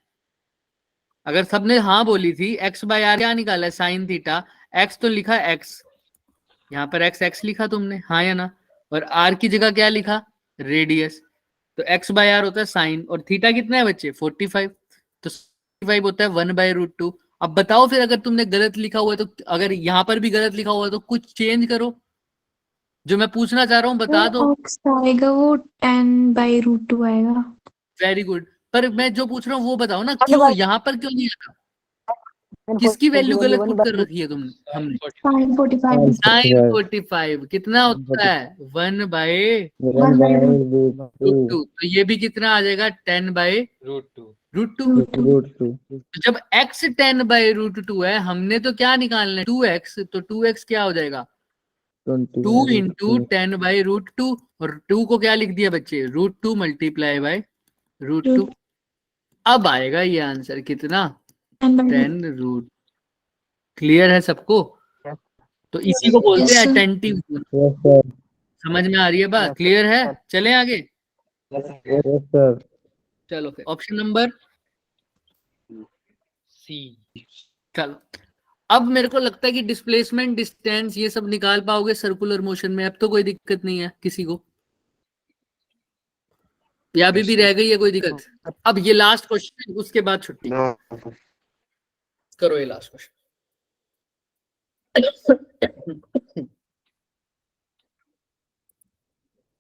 Speaker 1: अगर सबने हाँ बोली थी, x बाय आर क्या निकाला है? Sine theta. x तो लिखा है x, यहाँ पर x लिखा तुमने, हाँ या ना? और r की जगह क्या लिखा? रेडियस। तो x बाय आर होता है साइन, और थीटा कितना है बच्चे? 45। तो 45 होता है 1/√2। अब बताओ फिर, अगर तुमने गलत लिखा हुआ है तो, अगर यहाँ पर भी गलत लिखा हुआ है तो कुछ चेंज करो। जो मैं पूछना चाह रहा हूँ बता दो।
Speaker 4: x आएगा वो 10/√2 आएगा।
Speaker 1: Very good. पर मैं जो पूछ रहा हूँ वो बताओ ना, क्यों यहाँ पर क्यों नहीं आया? किसकी वैल्यू गलत पुट कर रखी है तुमने? हमने
Speaker 4: Sin 45.
Speaker 1: साइन 45 कितना होता है? 1/√2।
Speaker 4: 1/√2.
Speaker 1: तो ये भी कितना आ जाएगा? 10/√2।
Speaker 3: √2
Speaker 1: तो जब x 10/√2 है, हमने तो क्या निकालना है? 2x। तो 2x क्या हो जाएगा? 2 इंटू 10/√2। और 2 को क्या लिख दिया बच्चे? √2 मल्टीप्लाई बाय √2। अब आएगा ये आंसर कितना? 10√2। क्लियर है सबको? तो इसी को बोलते हैं
Speaker 4: Yes, sir.
Speaker 1: Attentive.
Speaker 3: Yes sir.
Speaker 1: समझ में आ रही है बात? क्लियर है? चलें आगे।
Speaker 3: Yes sir.
Speaker 1: चलो फिर ऑप्शन नंबर
Speaker 6: C
Speaker 1: चलो। अब मेरे को लगता है कि डिस्प्लेसमेंट, डिस्टेंस, ये सब निकाल पाओगे सर्कुलर मोशन में। अब तो कोई दिक्कत नहीं है किसी को, या अभी भी रह गई है कोई दिक्कत? अब ये लास्ट क्वेश्चन, उसके बाद छुट्टी।
Speaker 5: No.
Speaker 1: करो ये लास्ट क्वेश्चन।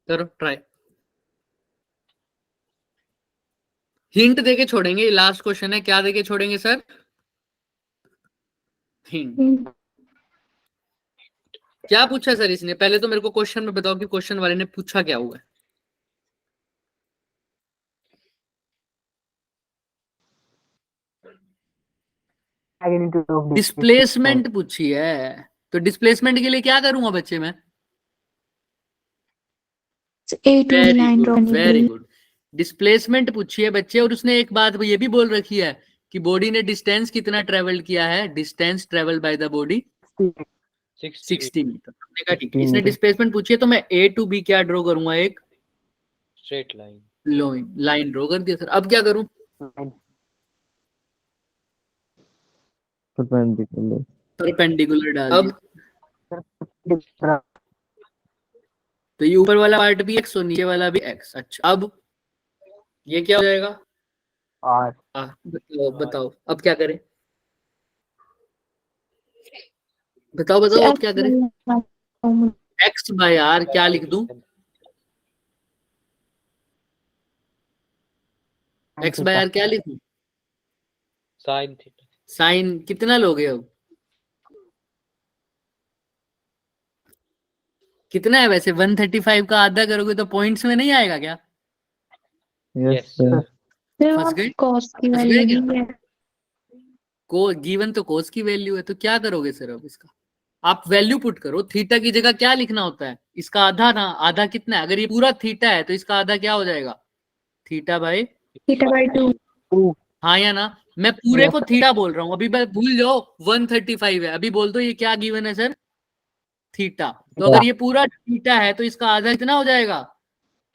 Speaker 1: करो ट्राई। हिंट देके छोड़ेंगे, लास्ट क्वेश्चन है। क्या देके छोड़ेंगे सर? हिंट। क्या पूछा सर इसने? पहले तो मेरे को क्वेश्चन में बताओ कि क्वेश्चन वाले ने पूछा क्या हुआ है। डिस्प्लेसमेंट पूछी है। तो डिस्प्लेसमेंट के लिए क्या करूंगा बच्चे मैं?
Speaker 4: A to B line draw करनी
Speaker 1: वेरी
Speaker 4: पड़ेगी।
Speaker 1: गुड। डिस्प्लेसमेंट पूछी है बच्चे, और उसने एक बात ये भी बोल रखी है कि बॉडी ने डिस्टेंस कितना ट्रेवल किया है? Distance travel by the body 60 metre. हमने कहा ठीक है। इसने डिस्प्लेसमेंट पूछी है तो मैं A to B क्या ड्रॉ करूंगा? एक
Speaker 6: straight line
Speaker 1: लाइन ड्रॉ कर दिया सर। अब क्या करूं?
Speaker 3: Perpendicular.
Speaker 1: परपेंडिकुलर डाल दिया। तो ये ऊपर वाला पार्ट भी x और नीचे वाला भी x। अच्छा अब ये क्या हो जाएगा?
Speaker 2: R.
Speaker 1: बताओ अब क्या करें? बताओ अब क्या करें? x बाय आर क्या लिख दूं? x बाय आर क्या लिखूं?
Speaker 6: Sin theta.
Speaker 1: साइन कितना लोगे अब? कितना है वैसे? 135 का आधा करोगे तो पॉइंट्स में नहीं आएगा क्या?
Speaker 3: Yes,
Speaker 6: Yes,
Speaker 3: sir.
Speaker 1: फंस गए?
Speaker 4: कॉस की
Speaker 1: फंस गए
Speaker 4: वैल्यू
Speaker 1: क्या?
Speaker 4: भी है।
Speaker 1: को गिवन तो कोस की वैल्यू है, तो क्या करोगे सर अब इसका? आप वैल्यू पुट करो। थीटा की जगह क्या लिखना होता है? इसका आधा ना, आधा कितना है? अगर ये पूरा थीटा है तो इसका आधा क्या हो जाएगा? Theta by
Speaker 4: theta by 2।
Speaker 2: 2.
Speaker 1: हाँ या ना? मैं पूरे को थीटा बोल रहा हूँ, अभी मैं भूल जाओ 135 है, अभी बोल दो ये क्या गिवन है सर? थीटा। तो अगर ये पूरा थीटा है तो इसका आधा कितना हो जाएगा?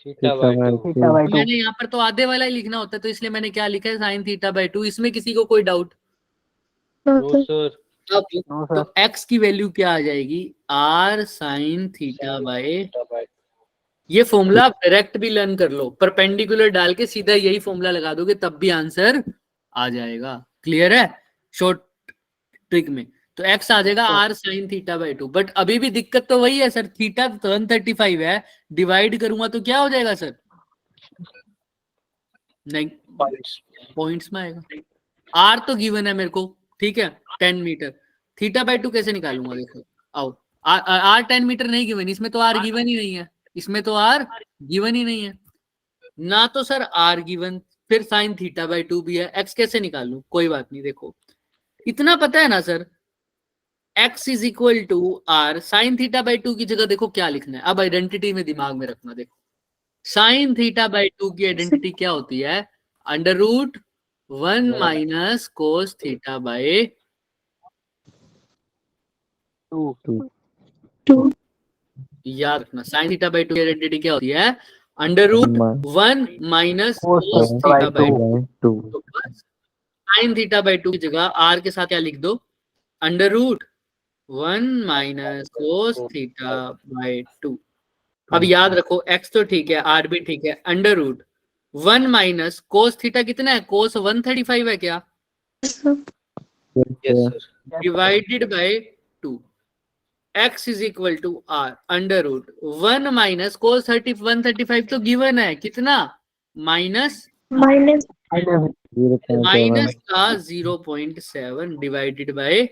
Speaker 6: theta
Speaker 3: Theta
Speaker 6: by
Speaker 3: by
Speaker 6: 2.
Speaker 2: Theta by 2.
Speaker 1: मैंने यहाँ पर तो आधे वाला ही लिखना होता है, तो इसलिए मैंने क्या लिखा है? Sine theta by 2। इसमें किसी को कोई डाउट?
Speaker 6: No, sir.
Speaker 1: अब
Speaker 2: No,
Speaker 1: तो
Speaker 2: sir.
Speaker 1: x की वैल्यू क्या आ जाएगी? r sine theta
Speaker 6: Sin
Speaker 1: by,
Speaker 6: theta by
Speaker 1: ये फॉर्मूला डायरेक्ट भी लर्न कर लो, परपेंडिकुलर डाल के सीधा यही फॉर्मूला लगा दोगे तब भी आंसर आ जाएगा। क्लियर है? शॉर्ट ट्रिक में तो x आ जाएगा r sine theta by 2। But अभी भी दिक्कत तो वही है सर, थीटा 135 है, डिवाइड करूंगा तो क्या हो जाएगा सर? नहीं,
Speaker 6: points.
Speaker 1: पॉइंट्स में आएगा। r तो गिवन है मेरे को, ठीक है, 10 मीटर। थीटा बाय 2 कैसे निकालूंगा? देखो आओ, r 10 मीटर नहीं गिवन, इसमें तो r गिवन ही नहीं है, इसमें तो r गिवन ही नहीं है ना, तो सर r गिवन, फिर साइन थीटा बाय 2 भी है। x कैसे निकालूं? कोई बात नहीं, देखो इतना पता है ना sir, x is equal to r sine theta by 2 की जगह देखो क्या लिखना है। अब आइडेंटिटी में दिमाग में रखना, देखो साइन थीटा बाय 2 की आइडेंटिटी क्या होती है? Under root 1 minus cos theta by
Speaker 2: 2.
Speaker 4: 2।
Speaker 1: याद रखना, साइन थीटा बाय 2 की आइडेंटिटी क्या होती है? Under root 1 minus
Speaker 2: Cos
Speaker 1: cos
Speaker 2: theta
Speaker 1: theta
Speaker 2: by
Speaker 1: by
Speaker 3: 2.
Speaker 1: 2। Sine theta by 2 की जगह r के साथ क्या लिख दो? Under root 1 minus cos theta by 2। अब याद रखो x तो ठीक है, r भी ठीक है, under root 1 minus cos theta कितना है? कोस 135 है क्या?
Speaker 6: Yes, sir.
Speaker 1: Divided by 2। x is equal to r under root 1 minus cos 135 तो गिवन है, कितना? माइनस
Speaker 4: माइनस
Speaker 1: 0.7 का
Speaker 3: 0.7.
Speaker 1: 0.7 डिवाइडेड बाय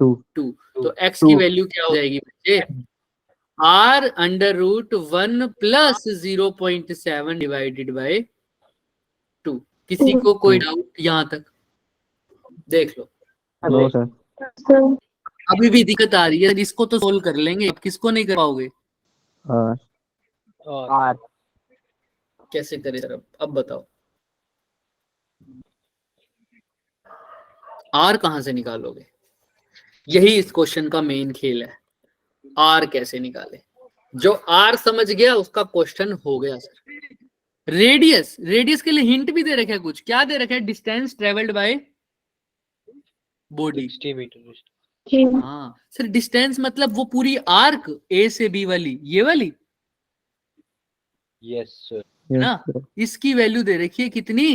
Speaker 3: 2.
Speaker 1: 2। तो x की वैल्यू क्या हो जाएगी बच्चे? r under root 1 plus 0.7 divided by 2। किसी को कोई डाउट यहां तक? देख लो,
Speaker 3: No, sir.
Speaker 1: अभी भी दिक्कत आ रही है, इसको तो सोल्व कर लेंगे, अब किसको नहीं कर पाओगे?
Speaker 3: R.
Speaker 6: R.
Speaker 2: R.
Speaker 1: कैसे करें सर? अब बताओ, r कहां से निकालोगे? यही इस क्वेश्चन का मेन खेल है, r कैसे निकाले? जो r समझ गया उसका क्वेश्चन हो गया सर। रेडियस, रेडियस के लिए हिंट भी दे रखा है, कुछ क्या दे रखा है? Distance travelled by body.
Speaker 6: 60 meters.
Speaker 1: हाँ सर, डिस्टेंस मतलब वो पूरी आर्क ए से बी वाली, ये वाली
Speaker 6: Yes, sir.
Speaker 3: Yes,
Speaker 1: ना,
Speaker 3: sir.
Speaker 1: इसकी वैल्यू दे रखी है कितनी?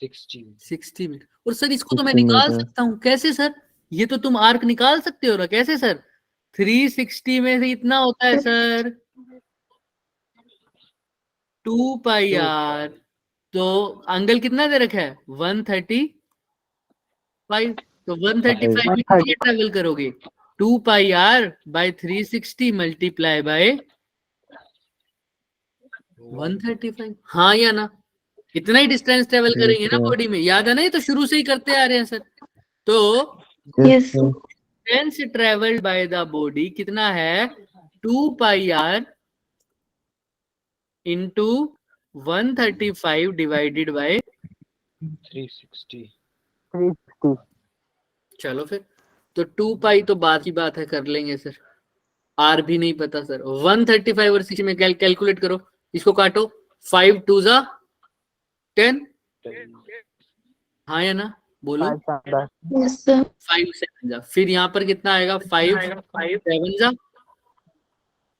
Speaker 6: 60.
Speaker 1: 60 मीटर। और सर इसको तो मैं
Speaker 3: 60
Speaker 1: निकाल
Speaker 3: मीटर।
Speaker 1: सकता हूँ, कैसे सर? ये तो तुम आर्क निकाल सकते हो ना, कैसे सर? 360 में से इतना होता है सर 2 पाई आर, तो एंगल कितना दे रखा है? 135। तो 135 में कितना ट्रेवल करोगे? 2 pi are bye 360 multiply by 135। हाँ या ना? इतना ही डिस्टेंस ट्रेवल करेंगे ना बॉडी में, याद है ना? ये तो शुरू से ही करते आ रहे हैं सर। तो
Speaker 3: Yes,
Speaker 4: Yes.
Speaker 3: sir.
Speaker 1: Distance travelled by the body कितना है? 2 pi are into 135 divided by
Speaker 6: 360.
Speaker 2: 360.
Speaker 1: चलो फिर, तो 2 पाई तो बात की बात है, कर लेंगे सर। आर भी नहीं पता सर। 135 और 60 में कैलकुलेट करो, इसको काटो, 5 2 जा 10।
Speaker 6: 10.
Speaker 1: हाँ या ना? बोलो।
Speaker 2: 5 7
Speaker 4: Yes, sir.
Speaker 1: 5 7 जा, फिर यहाँ पर कितना आएगा? 5 7 जा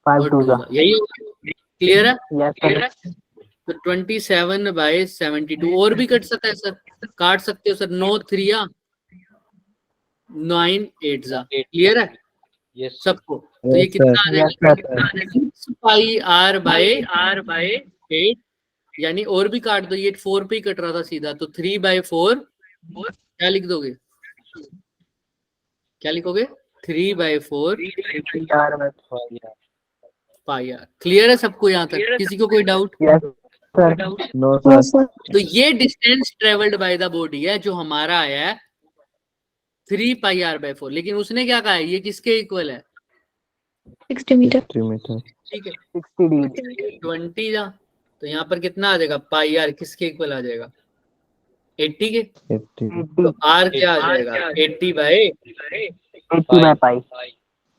Speaker 2: 5
Speaker 1: और
Speaker 2: 2
Speaker 1: 2 जा, यही होगा। क्लियर है?
Speaker 2: Yes, sir.
Speaker 1: तो 27/72 और भी कट सकता है सर, काट सकते हो सर। 9 3 9 8 क्लियर है
Speaker 6: Yes.
Speaker 1: सबको? तो ये
Speaker 3: Yes,
Speaker 1: कितना
Speaker 3: sir.
Speaker 1: आ जाएगा?
Speaker 2: Yes,
Speaker 1: पाई आर बाय 8, यानी और भी काट दो, ये 4 पे ही कट रहा था सीधा, तो 3/4 क्या लिख दोगे? क्या लिखोगे? 3/4
Speaker 2: यार बस।
Speaker 6: Yeah.
Speaker 1: Pi are. क्लियर है सबको यहाँ तक? किसी को कोई doubt?
Speaker 2: Yes sir.
Speaker 3: No,
Speaker 4: No,
Speaker 3: sir.
Speaker 4: sir.
Speaker 1: तो ये distance travelled by the body है जो हमारा आया है 3πr/4, लेकिन उसने क्या कहा है, ये किसके इक्वल है?
Speaker 4: 60 meter.
Speaker 3: 60 meter.
Speaker 1: ठीक है,
Speaker 2: 60 डिग्री।
Speaker 1: 20 जा, तो यहाँ पर कितना आ जाएगा? पाई आर किसके इक्वल आ जाएगा? 80 के।
Speaker 3: 80.
Speaker 1: तो आर क्या आ जाएगा?
Speaker 2: 80/पाई।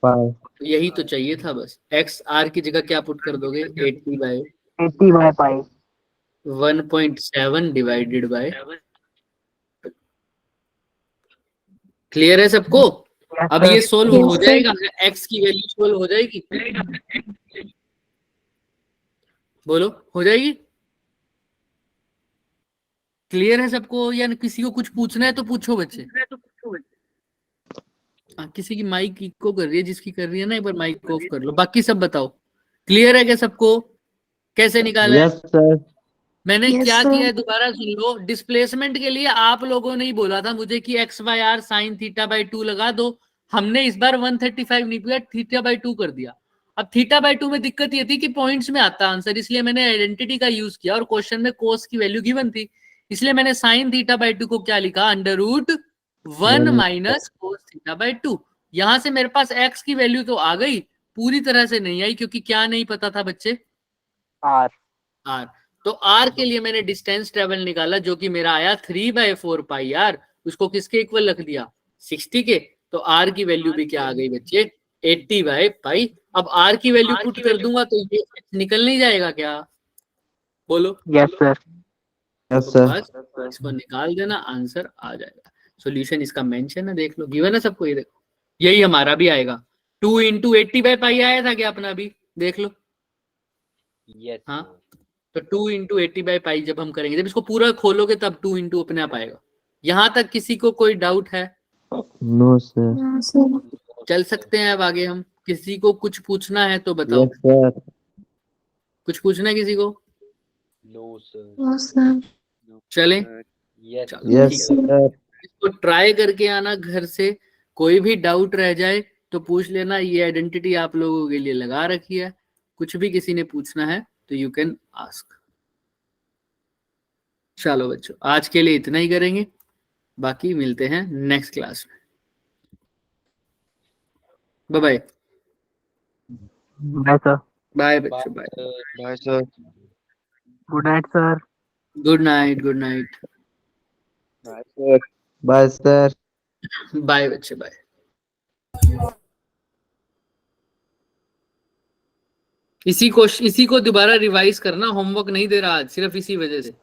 Speaker 3: Pi.
Speaker 1: तो यही तो चाहिए था बस। एक्स आर की जगह क्या पुट कर दोगे?
Speaker 2: 80/पाई।
Speaker 1: 1.7 डिवाइडेड बाय। क्लियर है सबको? अब ये सोल्व
Speaker 4: Yes,
Speaker 1: हो
Speaker 4: sir.
Speaker 1: जाएगा, एक्स की वैल्यू सोल्व हो जाएगी? बोलो, हो जाएगी? क्लियर है सबको? या किसी को कुछ पूछना है तो पूछो बच्चे। किसी की माइक इको कर रही है, जिसकी कर रही है ना, एक बार माइक ऑफ कर लो। बाकी सब बताओ, क्लियर है क्या सबको? कैसे निकाला है?
Speaker 3: Yes, sir.
Speaker 1: मैंने
Speaker 4: Yes,
Speaker 1: क्या
Speaker 4: sir.
Speaker 1: किया है दोबारा सुन लो। डिस्प्लेसमेंट के लिए आप लोगों ने ही बोला था मुझे कि x/r sin θ/2 लगा दो। हमने इस बार 135 नहीं किया, θ/2 कर दिया। अब θ/2 में दिक्कत ये थी कि पॉइंट्स में आता आंसर, इसलिए मैंने आइडेंटिटी का यूज किया, और क्वेश्चन में कोस की वैल्यू गिवन थी, इसलिए मैंने sin θ/2 को क्या लिखा? √1 माइनस कोस θ/2। यहां से मेरे पास x की वैल्यू तो आ गई, पूरी तरह से नहीं आई, क्योंकि क्या नहीं पता था बच्चे?
Speaker 2: आर।
Speaker 1: r। तो r के लिए मैंने डिस्टेंस ट्रेवल निकाला, जो कि मेरा आया 3/4 पाई आर। उसको किसके इक्वल रख दिया? 60 के। तो r की वैल्यू भी क्या आ गई बच्चे? 80/पाई। अब r की वैल्यू पुट कर दूंगा तो ये निकल नहीं जाएगा क्या? बोलो।
Speaker 2: Yes sir.
Speaker 3: Yes,
Speaker 1: तो
Speaker 3: sir.
Speaker 1: बस इसको निकाल देना, आंसर आ जाएगा। सॉल्यूशन इसका मेंशन है, देख लो, गिवन है सबको। ये देखो, यही हमारा भी आएगा। 2 × 80/पाई आया था क्या अपना? भी देख लो।
Speaker 6: Yes.
Speaker 1: हाँ, तो 2 × 80/पाई जब हम करेंगे, जब इसको पूरा खोलोगे तब 2 × अपने आप आएगा। यहां तक किसी को कोई डाउट है?
Speaker 3: No, sir.
Speaker 4: No, sir.
Speaker 1: चल सकते हैं अब आगे हम। किसी को कुछ पूछना है तो बताओ।
Speaker 3: Yes, sir.
Speaker 1: कुछ पूछना है किसी को?
Speaker 6: No, sir.
Speaker 4: No, sir.
Speaker 1: चले,
Speaker 6: Yes.
Speaker 1: चलो
Speaker 3: Yes,
Speaker 1: ठीक है।
Speaker 3: sir.
Speaker 1: इसको ट्राई करके आना घर से। कोई भी डाउट रह जाए तो पूछ लेना। ये आइडेंटिटी आप लोगों के लिए लगा रखी है, कुछ भी किसी ने पूछना है तो यू कैन आस्क। चलो बच्चों, आज के लिए इतना ही करेंगे, बाकी मिलते हैं नेक्स्ट क्लास में। Bye bye.
Speaker 2: Bye sir.
Speaker 1: Bye
Speaker 6: Bye,
Speaker 1: बच्चों, bye.
Speaker 6: sir.
Speaker 5: Bye, sir.
Speaker 2: Good night sir.
Speaker 1: Good night, good night.
Speaker 5: Bye, sir.
Speaker 3: Bye, sir.
Speaker 1: Bye बच्चे, बाय। इसी को दोबारा रिवाइज करना, होमवर्क नहीं दे रहा आज, सिर्फ इसी वजह से।